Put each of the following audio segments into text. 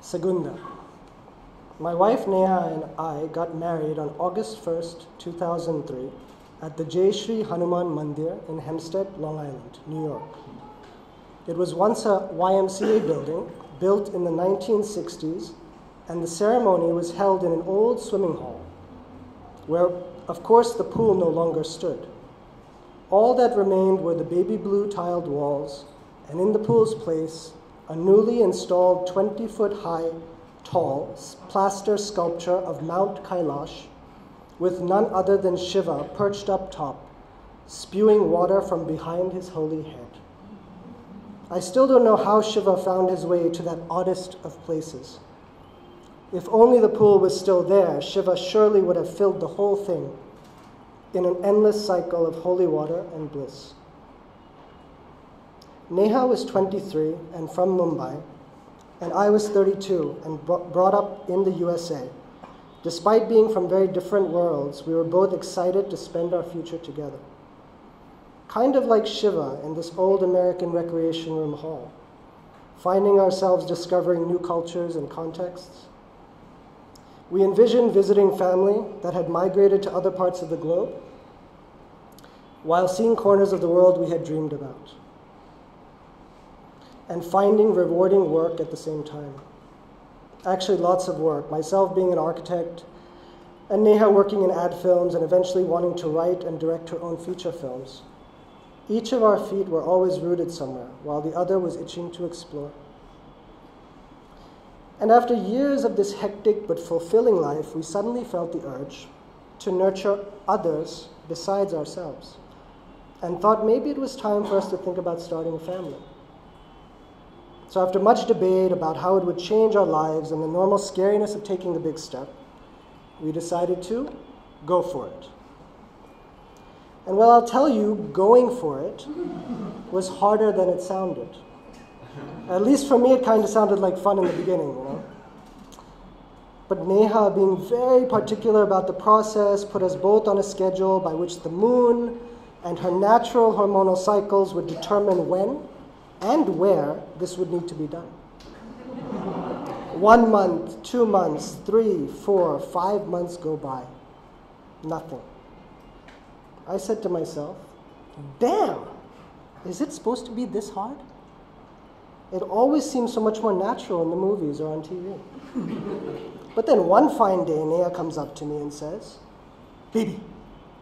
Segunda. My wife Neha and I got married on August 1st, 2003 at the Jai Shri Hanuman Mandir in Hempstead, Long Island, New York. It was once a YMCA building built in the 1960s, and the ceremony was held in an old swimming hall where, of course, the pool no longer stood. All that remained were the baby blue tiled walls, and in the pool's place, a newly installed 20-foot high, tall, plaster sculpture of Mount Kailash with none other than Shiva perched up top, spewing water from behind his holy head. I still don't know how Shiva found his way to that oddest of places. If only the pool was still there, Shiva surely would have filled the whole thing in an endless cycle of holy water and bliss. Neha was 23 and from Mumbai, and I was 32 and brought up in the USA. Despite being from very different worlds, we were both excited to spend our future together. Kind of like Shiva in this old American recreation room hall, finding ourselves discovering new cultures and contexts. We envisioned visiting family that had migrated to other parts of the globe, while seeing corners of the world we had dreamed about, and finding rewarding work at the same time. Actually, lots of work, myself being an architect, and Neha working in ad films and eventually wanting to write and direct her own feature films. Each of our feet were always rooted somewhere, while the other was itching to explore. And after years of this hectic but fulfilling life, we suddenly felt the urge to nurture others besides ourselves, and thought maybe it was time for us to think about starting a family. So after much debate about how it would change our lives and the normal scariness of taking the big step, we decided to go for it. And well, I'll tell you, going for it was harder than it sounded. At least for me, it kind of sounded like fun in the beginning, you know. But Neha, being very particular about the process, put us both on a schedule by which the moon and her natural hormonal cycles would determine when and where this would need to be done. 1 month, 2 months, 3, 4, 5 months go by. Nothing. I said to myself, damn, is it supposed to be this hard? It always seems so much more natural in the movies or on TV. But then one fine day, Neha comes up to me and says, baby,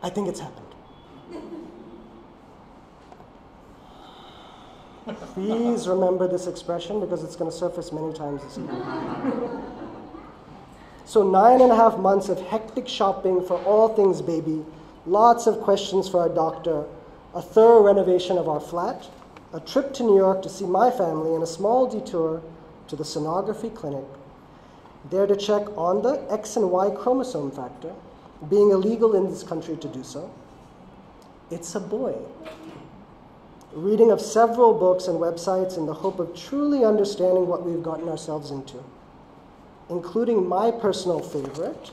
I think it's happened. Please remember this expression because it's going to surface many times this evening. So 9.5 months of hectic shopping for all things baby, lots of questions for our doctor, a thorough renovation of our flat, a trip to New York to see my family, and a small detour to the sonography clinic, there to check on the X and Y chromosome factor, being illegal in this country to do so. It's a boy. Reading of several books and websites in the hope of truly understanding what we've gotten ourselves into, including my personal favorite,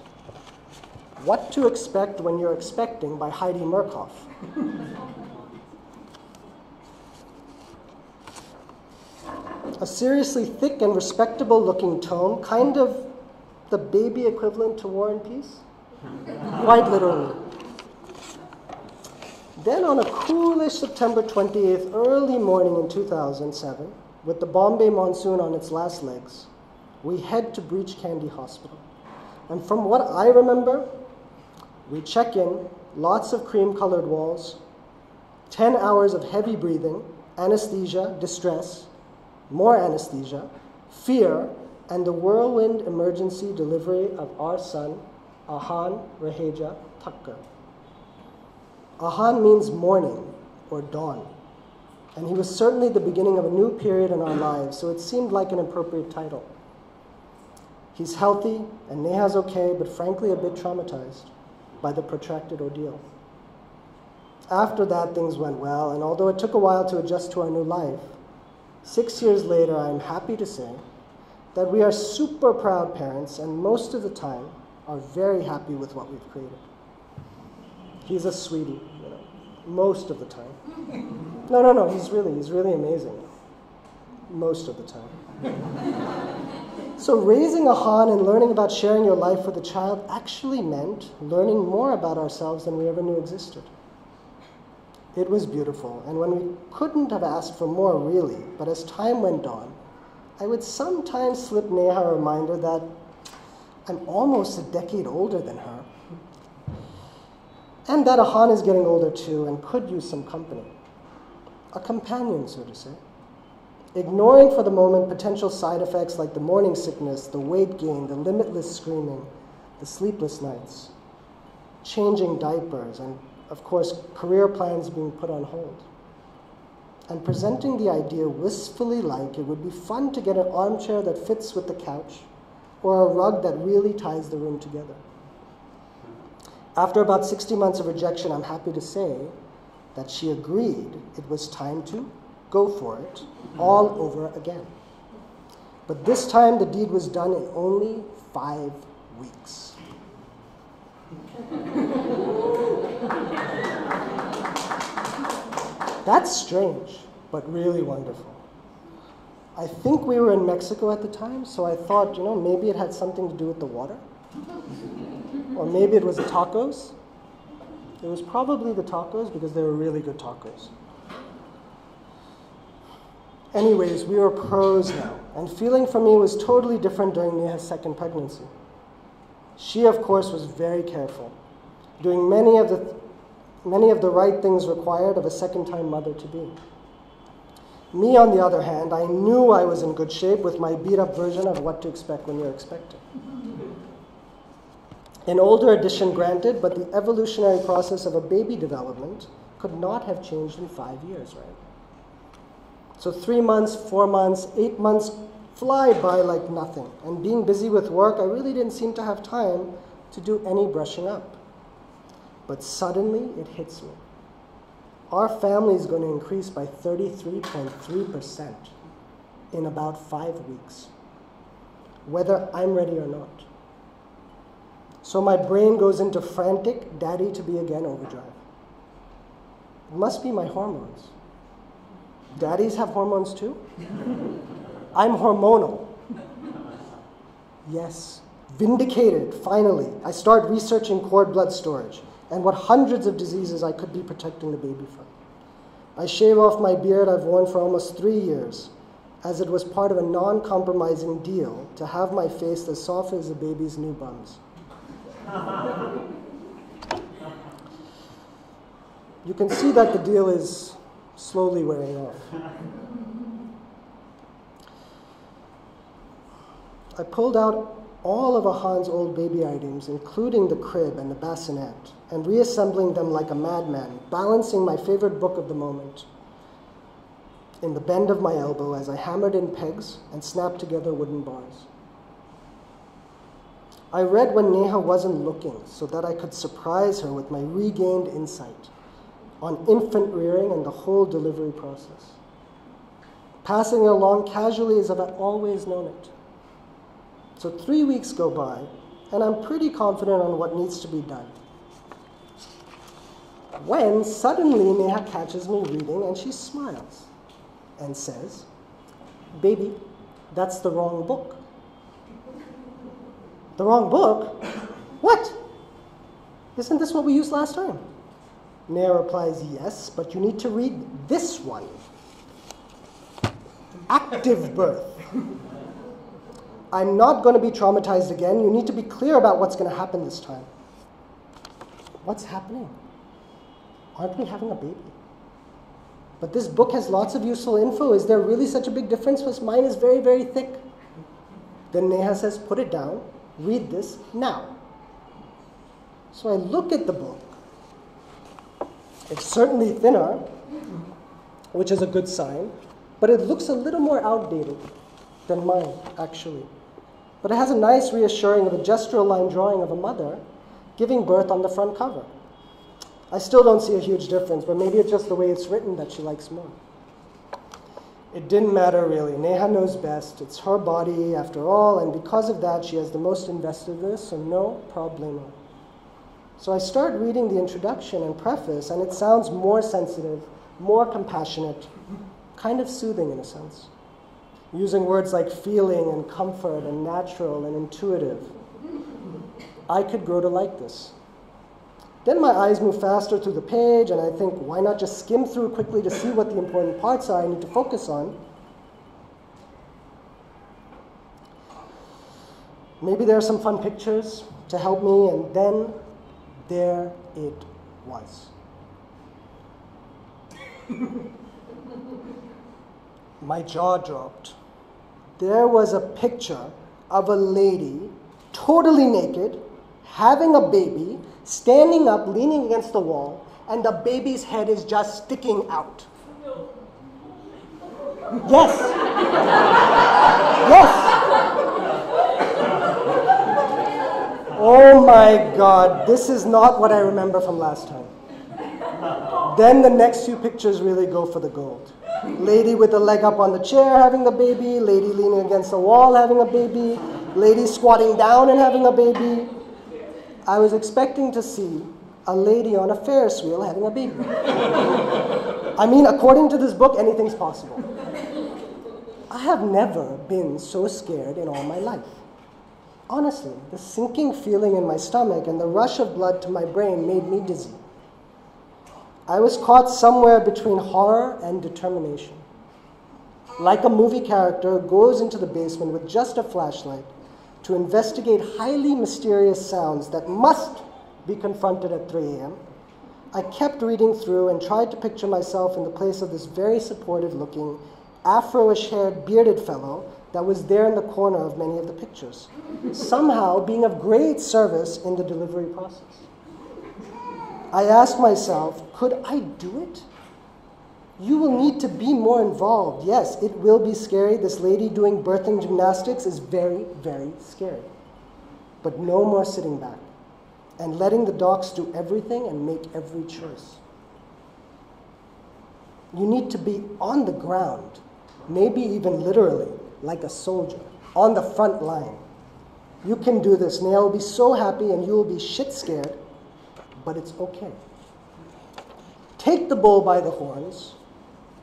What to Expect When You're Expecting by Heidi Murkoff. A seriously thick and respectable looking tome, kind of the baby equivalent to War and Peace, quite literally. Then on a coolish September 28th, early morning in 2007, with the Bombay monsoon on its last legs, we head to Breach Candy Hospital. And from what I remember, we check in, lots of cream-colored walls, 10 hours of heavy breathing, anesthesia, distress, more anesthesia, fear, and the whirlwind emergency delivery of our son, Ahan Rajeev Thakker. Ahan means morning or dawn, and he was certainly the beginning of a new period in our lives, so it seemed like an appropriate title. He's healthy, and Neha's okay, but frankly a bit traumatized by the protracted ordeal. After that, things went well, and although it took a while to adjust to our new life, 6 years later, I'm happy to say that we are super proud parents, and most of the time are very happy with what we've created. He's a sweetie, you know, most of the time. No, he's really amazing. Most of the time. So raising a Han and learning about sharing your life with a child actually meant learning more about ourselves than we ever knew existed. It was beautiful, and when we couldn't have asked for more, really, but as time went on, I would sometimes slip Neha a reminder that I'm almost a decade older than her, and that Ahan is getting older too and could use some company. A companion, so to say. Ignoring for the moment potential side effects like the morning sickness, the weight gain, the limitless screaming, the sleepless nights, changing diapers, and of course, career plans being put on hold. And presenting the idea wistfully like it would be fun to get an armchair that fits with the couch or a rug that really ties the room together. After about 60 months of rejection, I'm happy to say that she agreed it was time to go for it all over again. But this time the deed was done in only 5 weeks. That's strange, but really wonderful. I think we were in Mexico at the time, so I thought, maybe it had something to do with the water. Or maybe it was the tacos. It was probably the tacos because they were really good tacos. Anyways, we were pros now, and feeling for me was totally different during Neha's second pregnancy. She, of course, was very careful, doing many of the right things required of a second-time mother-to-be. Me, on the other hand, I knew I was in good shape with my beat-up version of what to expect when you're expecting. An older edition granted, but the evolutionary process of a baby development could not have changed in 5 years, right? So 3 months, 4 months, 8 months fly by like nothing. And being busy with work, I really didn't seem to have time to do any brushing up. But suddenly it hits me. Our family is going to increase by 33.3% in about 5 weeks, whether I'm ready or not. So my brain goes into frantic daddy to be again overdrive. It must be my hormones. Daddies have hormones too? I'm hormonal. Yes, vindicated, finally. I start researching cord blood storage and what hundreds of diseases I could be protecting the baby from. I shave off my beard I've worn for almost 3 years, as it was part of a non-compromising deal to have my face as soft as a baby's new bums. You can see that the deal is slowly wearing off. I pulled out all of Ahan's old baby items, including the crib and the bassinet, and reassembling them like a madman, balancing my favorite book of the moment in the bend of my elbow as I hammered in pegs and snapped together wooden bars. I read when Neha wasn't looking so that I could surprise her with my regained insight on infant rearing and the whole delivery process, passing it along casually as if I'd always known it. So 3 weeks go by, and I'm pretty confident on what needs to be done. When suddenly Neha catches me reading and she smiles and says, "Baby, that's the wrong book." "The wrong book? What? Isn't this what we used last time?" Neha replies, "Yes, but you need to read this one. Active birth. I'm not going to be traumatized again. You need to be clear about what's going to happen this time." What's happening? Aren't we having a baby? But this book has lots of useful info. Is there really such a big difference? Because mine is very, very thick. Then Neha says, "Put it down. Read this now." So I look at the book. It's certainly thinner, which is a good sign, but it looks a little more outdated than mine, actually. But it has a nice reassuring of a gestural line drawing of a mother giving birth on the front cover. I still don't see a huge difference, but maybe it's just the way it's written that she likes more. It didn't matter really. Neha knows best. It's her body after all, and because of that, she has the most invested in this, so no problemo. So I start reading the introduction and preface, and it sounds more sensitive, more compassionate, kind of soothing in a sense. using words like feeling and comfort and natural and intuitive. I could grow to like this. Then my eyes move faster through the page, and I think, why not just skim through quickly to see what the important parts are I need to focus on? Maybe there are some fun pictures to help me, and then there it was. My jaw dropped. There was a picture of a lady, totally naked, having a baby, standing up, leaning against the wall, and the baby's head is just sticking out. Yes. Yes. Oh my God, this is not what I remember from last time. Then the next few pictures really go for the gold. Lady with a leg up on the chair having a baby, lady leaning against the wall having a baby, lady squatting down and having a baby. I was expecting to see a lady on a Ferris wheel having a baby. I mean, according to this book, anything's possible. I have never been so scared in all my life. Honestly, the sinking feeling in my stomach and the rush of blood to my brain made me dizzy. I was caught somewhere between horror and determination. Like a movie character who goes into the basement with just a flashlight to investigate highly mysterious sounds that must be confronted at 3 a.m., I kept reading through and tried to picture myself in the place of this very supportive-looking, afro-ish-haired, bearded fellow that was there in the corner of many of the pictures, somehow being of great service in the delivery process. I asked myself, could I do it? You will need to be more involved. Yes, it will be scary. This lady doing birthing gymnastics is very, very scary. But no more sitting back and letting the docs do everything and make every choice. You need to be on the ground, maybe even literally, like a soldier, on the front line. You can do this. Neha will be so happy and you will be shit scared, but it's okay. Take the bull by the horns,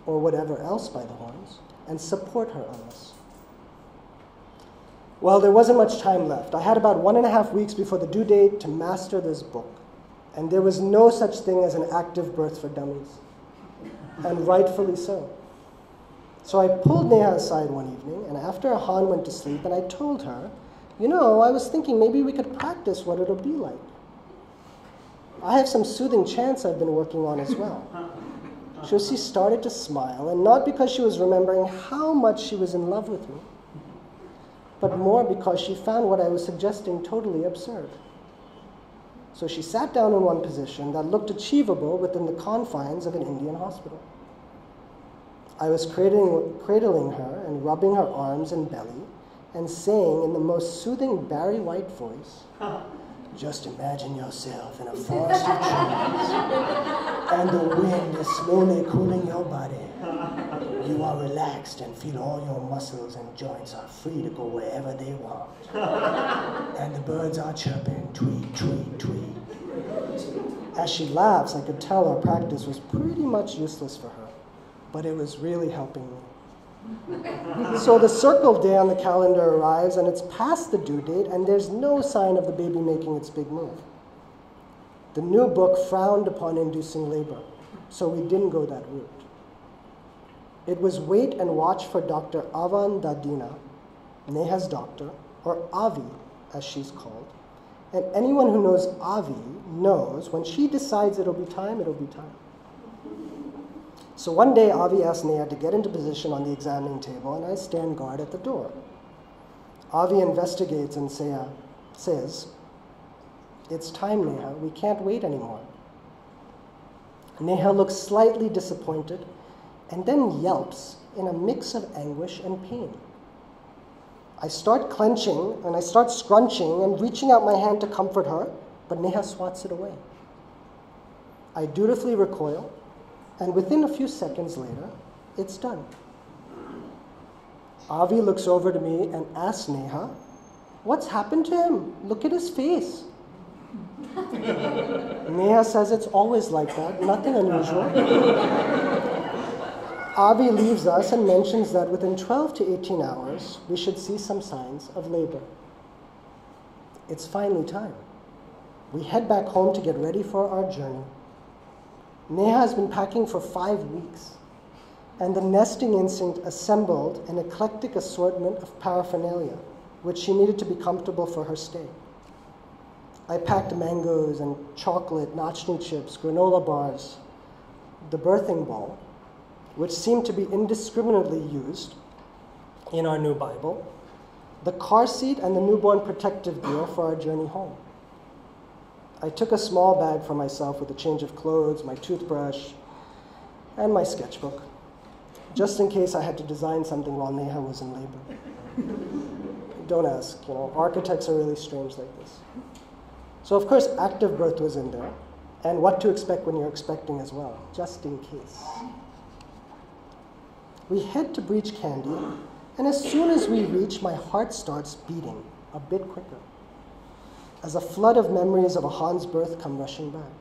or whatever else by the horns, and support her on this. Well, there wasn't much time left. I had about 1.5 weeks before the due date to master this book, and there was no such thing as an active birth for dummies, and rightfully so. So I pulled Neha aside one evening, and after Han went to sleep, and I told her, you know, I was thinking maybe we could practice what it'll be like. I have some soothing chants I've been working on as well. So she started to smile, and not because she was remembering how much she was in love with me, but more because she found what I was suggesting totally absurd. So she sat down in one position that looked achievable within the confines of an Indian hospital. I was cradling her and rubbing her arms and belly and saying in the most soothing Barry White voice, just imagine yourself in a forest of trees, and the wind is slowly cooling your body. You are relaxed and feel all your muscles and joints are free to go wherever they want. And the birds are chirping, tweet, tweet, tweet. As she laughs, I could tell our practice was pretty much useless for her, but it was really helping me. So the circled day on the calendar arrives, and it's past the due date, and there's no sign of the baby making its big move. The new book frowned upon inducing labor, so we didn't go that route. It was wait and watch for Dr. Avan Dadina, Neha's doctor, or Avi, as she's called. And anyone who knows Avi knows when she decides it'll be time, it'll be time. So one day, Avi asked Neha to get into position on the examining table, and I stand guard at the door. Avi investigates and says, it's time, Neha. We can't wait anymore. Neha looks slightly disappointed and then yelps in a mix of anguish and pain. I start clenching and I start scrunching and reaching out my hand to comfort her, but Neha swats it away. I dutifully recoil, and within a few seconds later, it's done. Avi looks over to me and asks Neha, what's happened to him? Look at his face. Neha says it's always like that, nothing unusual. Avi leaves us and mentions that within 12 to 18 hours, we should see some signs of labor. It's finally time. We head back home to get ready for our journey. Neha has been packing for 5 weeks, and the nesting instinct assembled an eclectic assortment of paraphernalia, which she needed to be comfortable for her stay. I packed mangoes and chocolate, nachni chips, granola bars, the birthing ball, which seemed to be indiscriminately used in our new Bible, the car seat, and the newborn protective gear for our journey home. I took a small bag for myself with a change of clothes, my toothbrush, and my sketchbook, just in case I had to design something while Neha was in labor. Don't ask, architects are really strange like this. So of course, active birth was in there, and what to expect when you're expecting as well, just in case. We head to Breach Candy, and as soon as we reach, my heart starts beating a bit quicker, as a flood of memories of Ahan's birth come rushing back.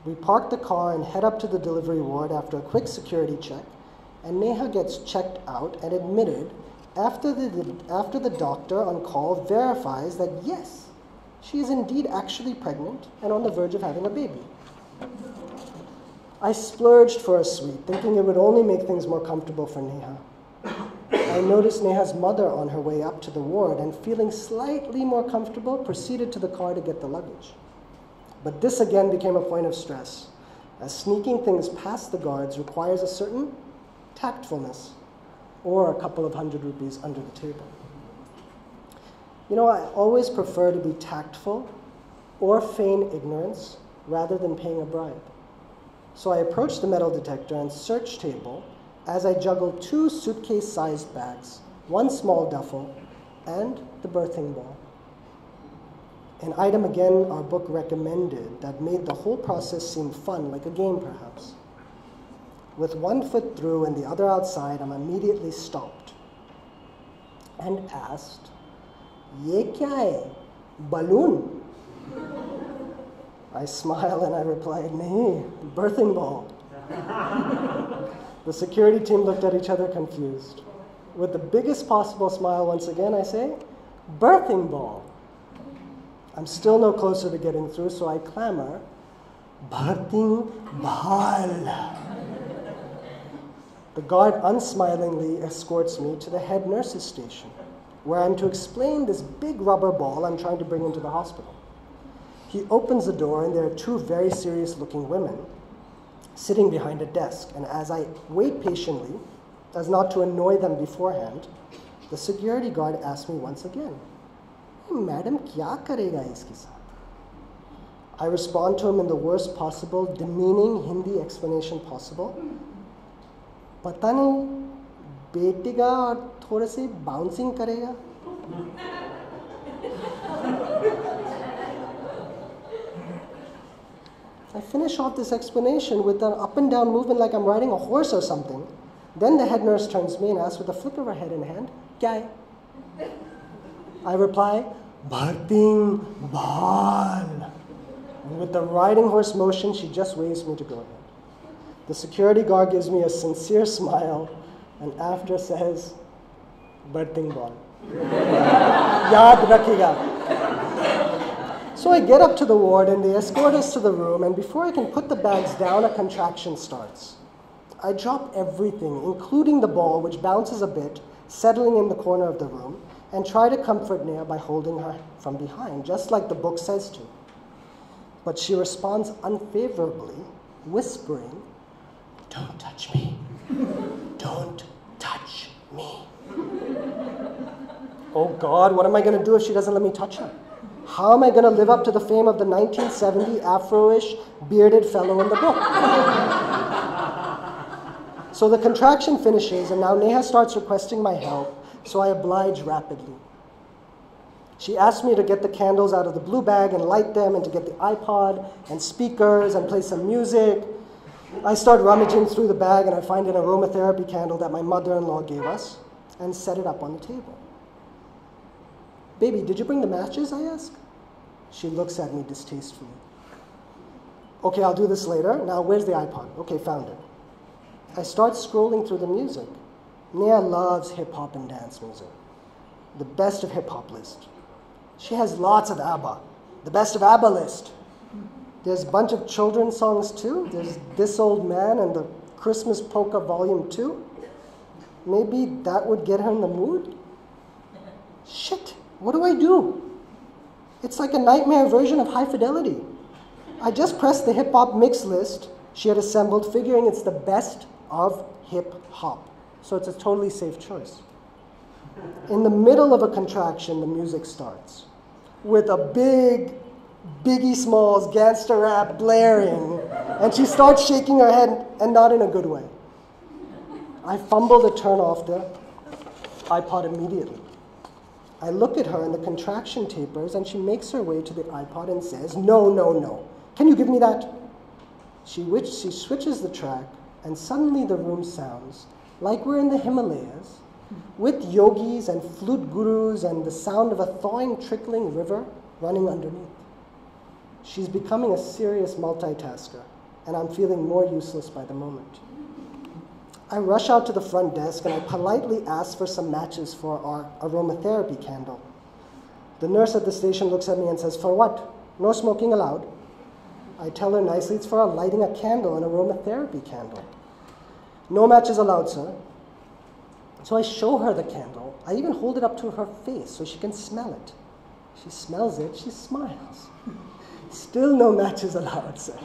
We park the car and head up to the delivery ward after a quick security check, and Neha gets checked out and admitted after the doctor on call verifies that yes, she is indeed actually pregnant and on the verge of having a baby. I splurged for a sweet, thinking it would only make things more comfortable for Neha. I noticed Neha's mother on her way up to the ward, and feeling slightly more comfortable, proceeded to the car to get the luggage. But this again became a point of stress, as sneaking things past the guards requires a certain tactfulness, or a couple of 100 rupees under the table. I always prefer to be tactful or feign ignorance rather than paying a bribe. So I approached the metal detector and search table as I juggled 2 suitcase-sized bags, 1 small duffel, and the birthing ball. An item again our book recommended that made the whole process seem fun, like a game perhaps. With 1 foot through and the other outside, I'm immediately stopped and asked, "Ye kya hai? Balloon?" I smile and I replied, "Nahi, birthing ball." The security team looked at each other confused. With the biggest possible smile once again, I say, "Birthing ball." I'm still no closer to getting through, so I clamor, "Birthing ball." The guard unsmilingly escorts me to the head nurse's station, where I'm to explain this big rubber ball I'm trying to bring into the hospital. He opens the door, and there are 2 very serious-looking women sitting behind a desk. And as I wait patiently, as not to annoy them beforehand, the security guard asks me once again, "Madam, kya karega iske saath?" I respond to him in the worst possible, demeaning Hindi explanation possible. "Pata nahi, betega aur thode se bouncing karega." I finish off this explanation with an up and down movement like I'm riding a horse or something. Then the head nurse turns to me and asks with a flick of her head in hand, "Kya hai?" I reply, "Birthing ball." And with the riding horse motion, she just waves me to go ahead. The security guard gives me a sincere smile and after says, "Birthing ball." Yaad rakhega. So I get up to the ward and they escort us to the room, and before I can put the bags down, a contraction starts. I drop everything, including the ball, which bounces a bit, settling in the corner of the room, and try to comfort Neha by holding her from behind, just like the book says to. But she responds unfavorably, whispering, "Don't touch me. Don't touch me." Oh God, what am I going to do if she doesn't let me touch her? How am I going to live up to the fame of the 1970 Afro-ish bearded fellow in the book? So the contraction finishes, and now Neha starts requesting my help, so I oblige rapidly. She asks me to get the candles out of the blue bag and light them, and to get the iPod and speakers and play some music. I start rummaging through the bag, and I find an aromatherapy candle that my mother-in-law gave us and set it up on the table. "Baby, did you bring the matches?" I ask. She looks at me distastefully. "Okay, I'll do this later. Now, where's the iPod?" "Okay, found it." I start scrolling through the music. Neha loves hip-hop and dance music. The best of hip-hop list. She has lots of ABBA. The best of ABBA list. There's a bunch of children's songs too. There's This Old Man and the Christmas Polka Volume 2. Maybe that would get her in the mood? Shit, what do I do? It's like a nightmare version of High Fidelity. I just pressed the hip-hop mix list she had assembled, figuring it's the best of hip-hop. So it's a totally safe choice. In the middle of a contraction, the music starts with a big Biggie Smalls gangster rap blaring, and she starts shaking her head, and not in a good way. I fumble to turn off the iPod immediately. I look at her and the contraction tapers, and she makes her way to the iPod and says, "No, no, no. Can you give me that?" She switches the track, and suddenly the room sounds like we're in the Himalayas, with yogis and flute gurus and the sound of a thawing, trickling river running underneath. She's becoming a serious multitasker, and I'm feeling more useless by the moment. I rush out to the front desk and I politely ask for some matches for our aromatherapy candle. The nurse at the station looks at me and says, "For what? No smoking allowed." I tell her nicely it's for lighting a candle, an aromatherapy candle. "No matches allowed, sir." So I show her the candle. I even hold it up to her face so she can smell it. She smells it, she smiles. "Still no matches allowed, sir."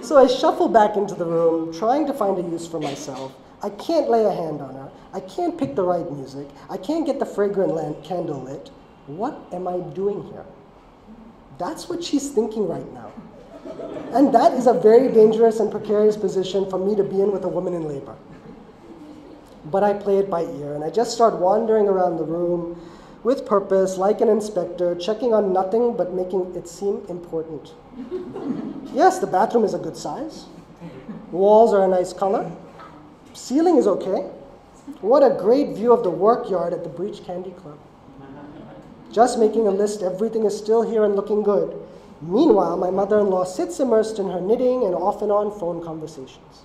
So I shuffle back into the room, trying to find a use for myself. I can't lay a hand on her. I can't pick the right music. I can't get the fragrant candle lit. What am I doing here? That's what she's thinking right now. And that is a very dangerous and precarious position for me to be in with a woman in labor. But I play it by ear, and I just start wandering around the room with purpose, like an inspector, checking on nothing but making it seem important. Yes, the bathroom is a good size. Walls are a nice color. Ceiling is okay. What a great view of the work yard at the Breach Candy Club. Just making a list, everything is still here and looking good. Meanwhile, my mother-in-law sits immersed in her knitting and off and on phone conversations.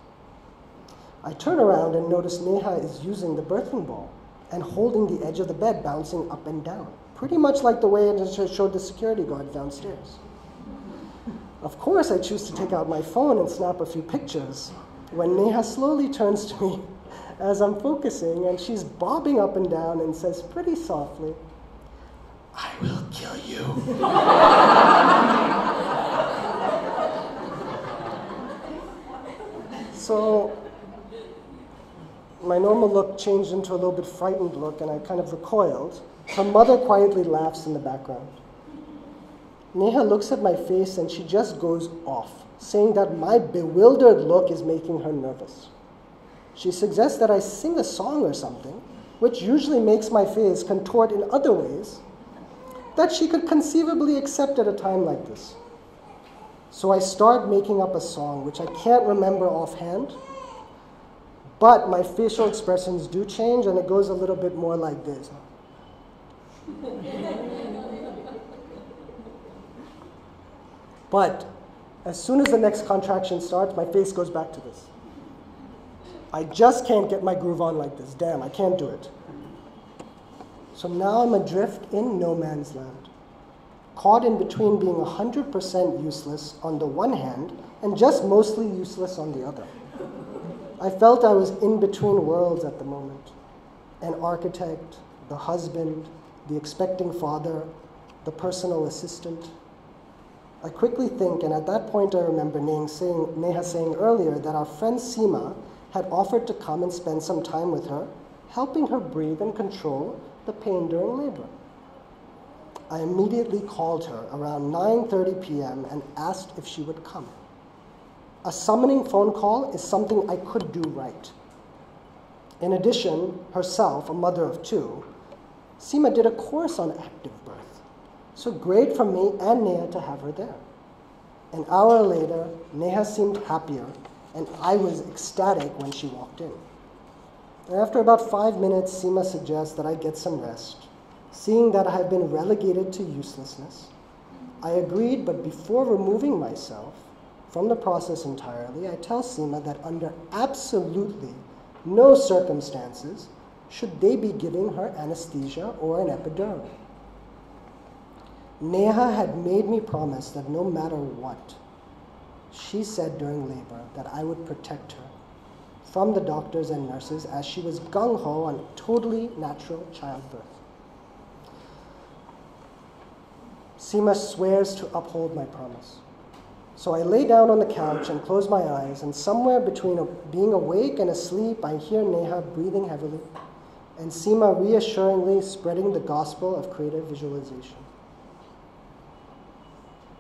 I turn around and notice Neha is using the birthing ball and holding the edge of the bed, bouncing up and down, pretty much like the way I showed the security guard downstairs. Of course, I choose to take out my phone and snap a few pictures when Neha slowly turns to me as I'm focusing, and she's bobbing up and down and says pretty softly, "I will kill you." So my normal look changed into a little bit frightened look, and I kind of recoiled. Her mother quietly laughs in the background. Neha looks at my face and she just goes off, saying that my bewildered look is making her nervous. She suggests that I sing a song or something, which usually makes my face contort in other ways, that she could conceivably accept at a time like this. So I start making up a song, which I can't remember offhand, but my facial expressions do change, and it goes a little bit more like this. But as soon as the next contraction starts, my face goes back to this. I just can't get my groove on like this. Damn, I can't do it. So now I'm adrift in no man's land, caught in between being 100% useless on the one hand and just mostly useless on the other. I felt I was in between worlds at the moment. An architect, the husband, the expecting father, the personal assistant. I quickly think, and at that point I remember Neha saying earlier that our friend Seema had offered to come and spend some time with her, helping her breathe and control the pain during labor. I immediately called her around 9:30 p.m. and asked if she would come. A summoning phone call is something I could do right. In addition, herself, a mother of two, Seema did a course on active birth. So great for me and Neha to have her there. An hour later, Neha seemed happier, and I was ecstatic when she walked in. After about 5 minutes, Seema suggests that I get some rest, seeing that I have been relegated to uselessness. I agreed, but before removing myself from the process entirely, I tell Seema that under absolutely no circumstances should they be giving her anesthesia or an epidural. Neha had made me promise that no matter what, she said during labor that I would protect her from the doctors and nurses as she was gung-ho on totally natural childbirth. Seema swears to uphold my promise. So I lay down on the couch and close my eyes, and somewhere between being awake and asleep, I hear Neha breathing heavily and Seema reassuringly spreading the gospel of creative visualization.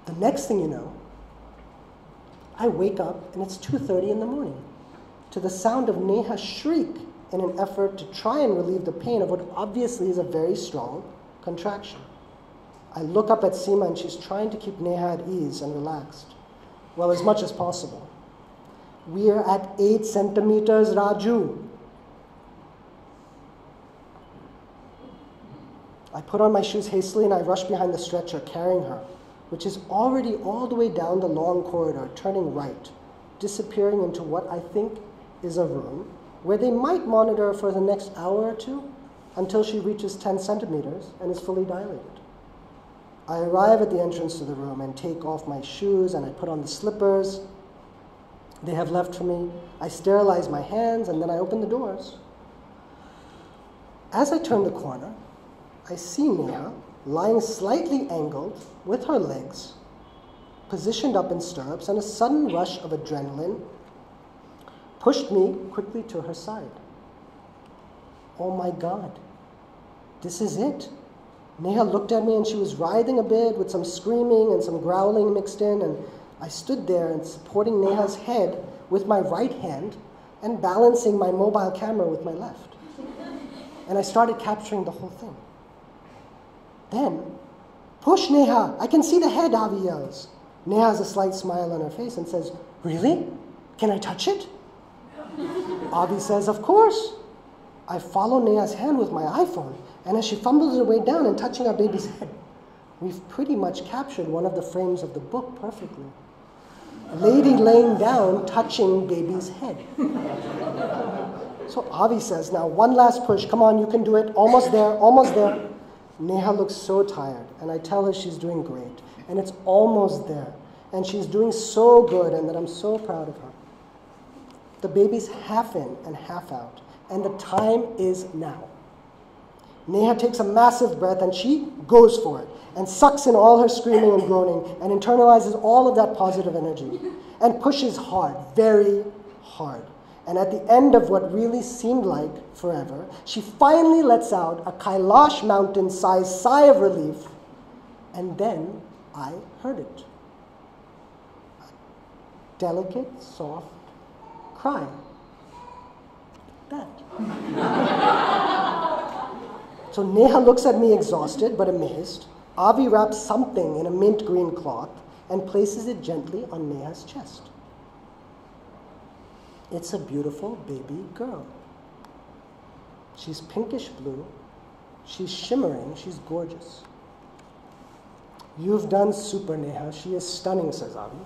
The next thing you know, I wake up and it's 2:30 in the morning to the sound of Neha shriek in an effort to try and relieve the pain of what obviously is a very strong contraction. I look up at Seema and she's trying to keep Neha at ease and relaxed. Well, as much as possible. We are at 8 centimeters, Raju. I put on my shoes hastily and I rush behind the stretcher, carrying her, which is already all the way down the long corridor, turning right, disappearing into what I think is a room where they might monitor her for the next hour or two until she reaches 10 centimeters and is fully dilated. I arrive at the entrance to the room and take off my shoes and I put on the slippers they have left for me. I sterilize my hands and then I open the doors. As I turn the corner, I see Neha lying slightly angled with her legs positioned up in stirrups, and a sudden rush of adrenaline pushed me quickly to her side. Oh my God, this is it. Neha looked at me and she was writhing a bit with some screaming and some growling mixed in, and I stood there and supporting Neha's head with my right hand and balancing my mobile camera with my left. And I started capturing the whole thing. Then, push Neha, I can see the head, Avi yells. Neha has a slight smile on her face and says, really? Can I touch it? Avi says, of course. I follow Neha's hand with my iPhone, and as she fumbles her way down and touching our baby's head, we've pretty much captured one of the frames of the book perfectly. Lady laying down, touching baby's head. So Avi says, now one last push, come on, you can do it, almost there, almost there. Neha looks so tired, and I tell her she's doing great, and it's almost there, and she's doing so good, and that I'm so proud of her. The baby's half in and half out, and the time is now. Neha takes a massive breath and she goes for it and sucks in all her screaming and groaning and internalizes all of that positive energy and pushes hard, very hard. And at the end of what really seemed like forever, she finally lets out a Kailash mountain-sized sigh of relief, and then I heard it. A delicate, soft cry. That. So Neha looks at me exhausted but amazed. Avi wraps something in a mint green cloth and places it gently on Neha's chest. It's a beautiful baby girl. She's pinkish blue. She's shimmering. She's gorgeous. You've done super, Neha. She is stunning, says Avi.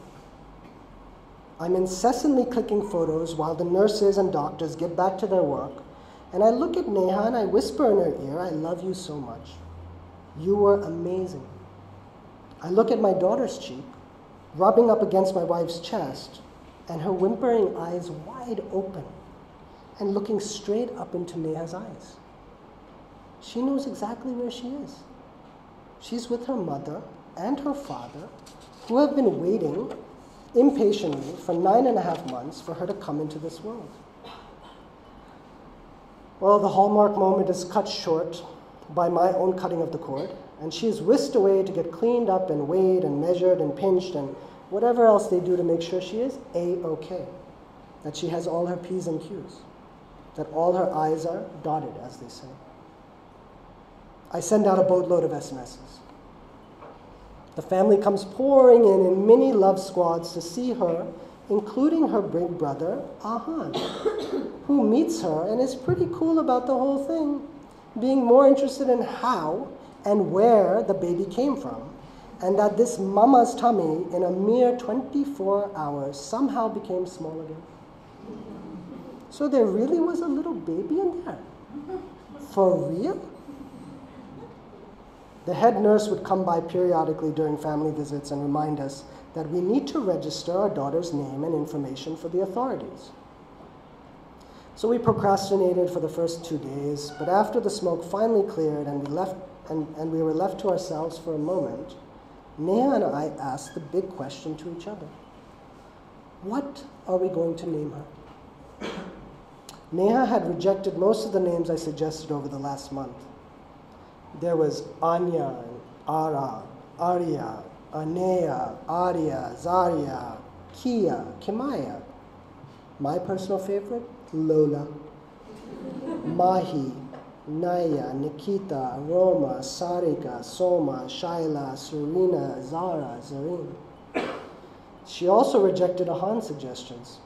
I'm incessantly clicking photos while the nurses and doctors get back to their work, and I look at Neha and I whisper in her ear, I love you so much. You were amazing. I look at my daughter's cheek, rubbing up against my wife's chest, and her whimpering eyes wide open and looking straight up into Neha's eyes. She knows exactly where she is. She's with her mother and her father, who have been waiting impatiently for 9.5 months for her to come into this world. Well, the hallmark moment is cut short by my own cutting of the cord, and she is whisked away to get cleaned up and weighed and measured and pinched and whatever else they do to make sure she is A-okay, that she has all her P's and Q's, that all her I's are dotted, as they say. I send out a boatload of SMSs. The family comes pouring in mini love squads to see her, including her big brother, Ahan, who meets her and is pretty cool about the whole thing, being more interested in how and where the baby came from, and that this mama's tummy in a mere 24 hours somehow became small again. So there really was a little baby in there? For real? The head nurse would come by periodically during family visits and remind us that we need to register our daughter's name and information for the authorities. So we procrastinated for the first 2 days, but after the smoke finally cleared and we were left to ourselves for a moment, Neha and I asked the big question to each other. What are we going to name her? Neha had rejected most of the names I suggested over the last month. There was Anya, and Ara, Arya, Anea, Arya, Zarya, Kia, Kimaya. My personal favorite, Lola. Mahi, Naya, Nikita, Roma, Sarika, Soma, Shaila, Serena, Zara, Zareen. She also rejected Ahan's suggestions.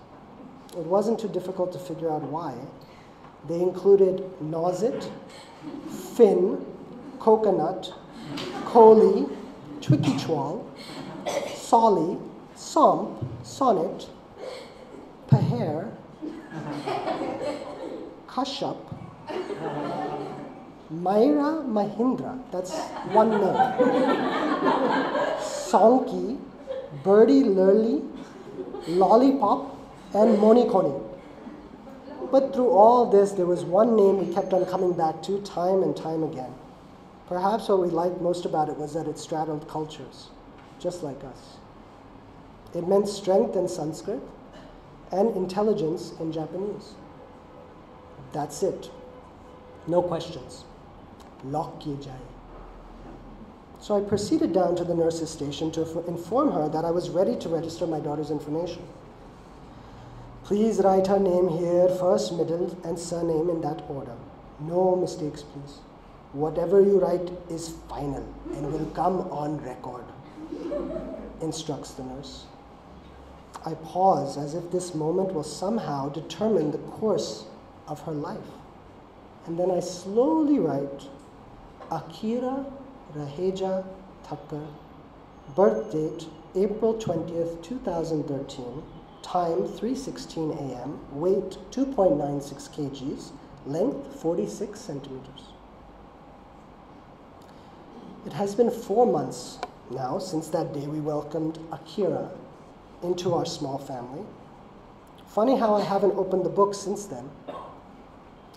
It wasn't too difficult to figure out why. They included Nozit, Finn, Coconut, Kohli, Twickychwal, Solly, Somp, Sonnet, Paher, Kashyap, Myra Mahindra, that's one name, Sonky, Birdie Lurley, Lollipop, and Monikoni. But through all this, there was one name we kept on coming back to time and time again. Perhaps what we liked most about it was that it straddled cultures, just like us. It meant strength in Sanskrit and intelligence in Japanese. That's it. No questions. Lock kiye jaye. So I proceeded down to the nurse's station to inform her that I was ready to register my daughter's information. Please write her name here, first, middle, and surname in that order. No mistakes, please. Whatever you write is final and will come on record, instructs the nurse. I pause as if this moment will somehow determine the course of her life. And then I slowly write, Akira Rajeev Thakker, birth date April 20th, 2013, time 3:16 a.m., weight 2.96 kgs, length 46 centimeters. It has been 4 months now since that day we welcomed Akira into our small family. Funny how I haven't opened the book since then.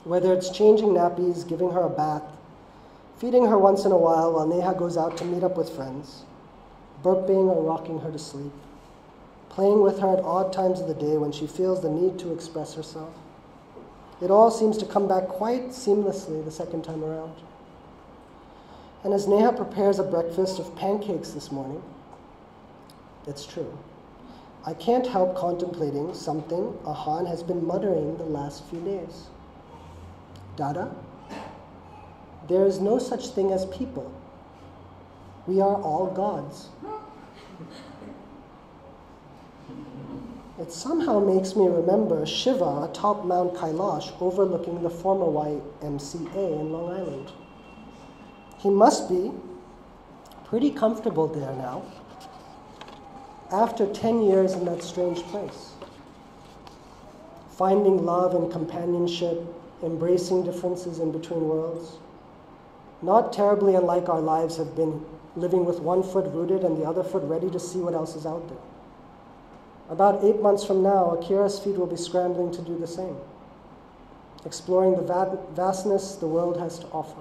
Whether it's changing nappies, giving her a bath, feeding her once in a while Neha goes out to meet up with friends, burping or rocking her to sleep, playing with her at odd times of the day when she feels the need to express herself. It all seems to come back quite seamlessly the second time around. And as Neha prepares a breakfast of pancakes this morning, it's true. I can't help contemplating something Ahan has been muttering the last few days. Dada, there is no such thing as people. We are all gods. It somehow makes me remember Shiva atop Mount Kailash overlooking the former YMCA in Long Island. He must be pretty comfortable there now, after 10 years in that strange place. Finding love and companionship, embracing differences in between worlds. Not terribly unlike our lives have been, living with one foot rooted and the other foot ready to see what else is out there. About 8 months from now, Akira's feet will be scrambling to do the same, exploring the vastness the world has to offer.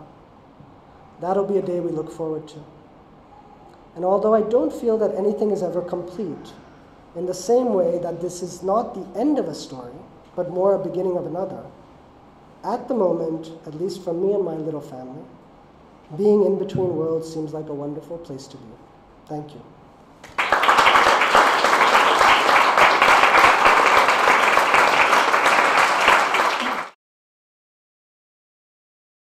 That'll be a day we look forward to. And although I don't feel that anything is ever complete, in the same way that this is not the end of a story, but more a beginning of another, at the moment, at least for me and my little family, being in between worlds seems like a wonderful place to be. Thank you.